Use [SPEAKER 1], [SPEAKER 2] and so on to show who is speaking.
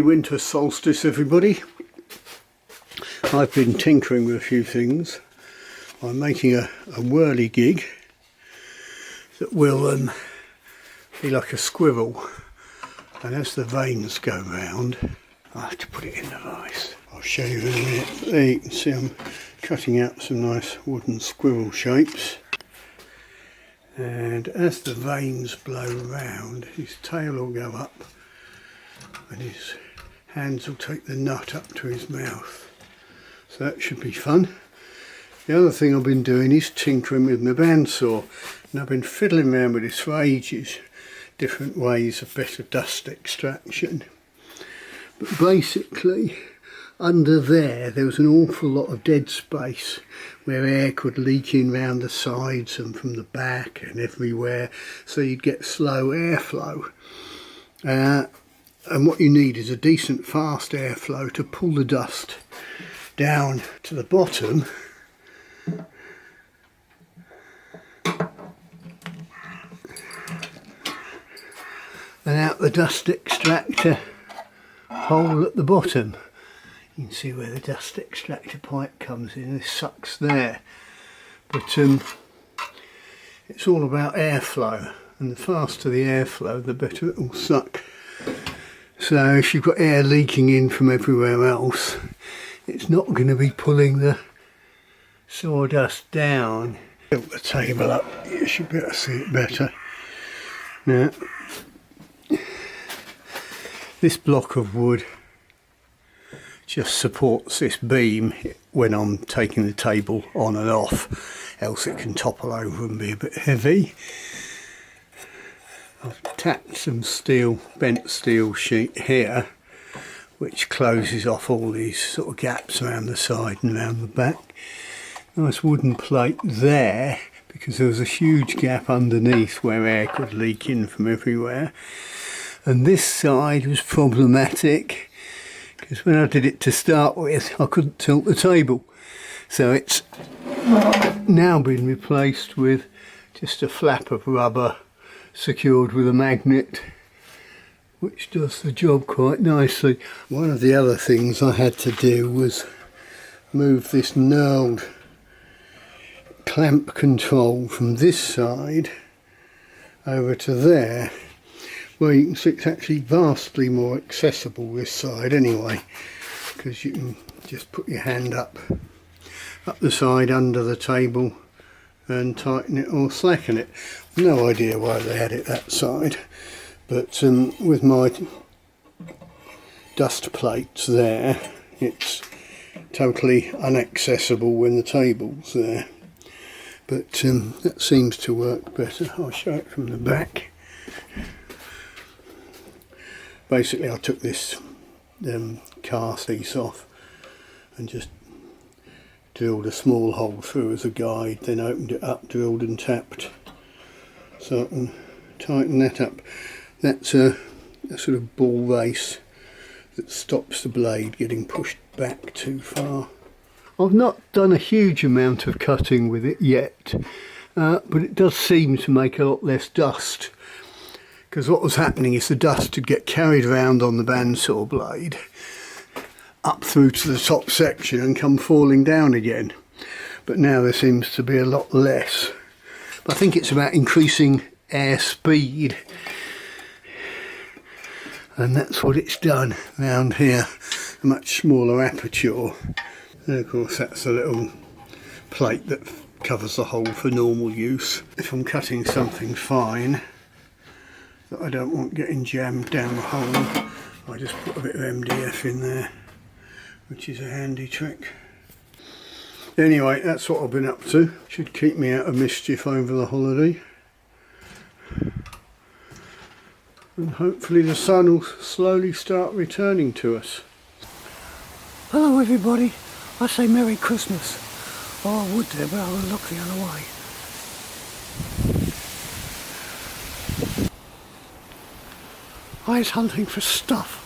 [SPEAKER 1] Winter solstice, everybody. I've been tinkering with a few things. I'm making a whirligig that will be like a squirrel, and as the vanes go round, I have to put it in the vise. I'll show you in a minute. There you can see I'm cutting out some nice wooden squirrel shapes, and as the vanes blow round, his tail will go up and his hands will take the nut up to his mouth. So that should be fun. The other thing I've been doing is tinkering with my bandsaw, and I've been fiddling around with this for ages, different ways of better dust extraction. But basically under there was an awful lot of dead space where air could leak in round the sides and from the back and everywhere, so you'd get slow airflow. And what you need is a decent fast airflow to pull the dust down to the bottom and out the dust extractor hole at the bottom. You can see where the dust extractor pipe comes in. This sucks there, but it's all about airflow, and the faster the airflow the better it will suck. So if you've got air leaking in from everywhere else, it's not going to be pulling the sawdust down. Tilt the table up, you should be able to see it better. Now, this block of wood just supports this beam when I'm taking the table on and off, else it can topple over and be a bit heavy. I've tacked some steel, bent steel sheet here, which closes off all these sort of gaps around the side and around the back. Nice wooden plate there, because there was a huge gap underneath where air could leak in from everywhere. And this side was problematic, because when I did it to start with, I couldn't tilt the table. So it's now been replaced with just a flap of rubber secured with a magnet, which does the job quite nicely. One of the other things I had to do was move this knurled clamp control from this side over to there, where you can see it's actually vastly more accessible this side anyway, because you can just put your hand up the side under the table and tighten it or slacken it. No idea why they had it that side, but with my dust plates there, it's totally inaccessible when the table's there. But that seems to work better. I'll show it from the back. Basically I took this cast piece off and just drilled a small hole through as a guide, then opened it up, drilled and tapped, so I can tighten that up. That's a sort of ball race that stops the blade getting pushed back too far. I've not done a huge amount of cutting with it yet, but it does seem to make a lot less dust, because what was happening is the dust would get carried around on the bandsaw blade up through to the top section and come falling down again. But now there seems to be a lot less. But I think it's about increasing air speed, and that's what it's done round here, a much smaller aperture. And of course that's a little plate that covers the hole for normal use. If I'm cutting something fine that I don't want getting jammed down the hole, I just put a bit of MDF in there, which is a handy trick. Anyway, that's what I've been up to. Should keep me out of mischief over the holiday. And hopefully the sun will slowly start returning to us.
[SPEAKER 2] Hello everybody, I say Merry Christmas. Oh, I would do, but I will look the other way. I was hunting for stuff.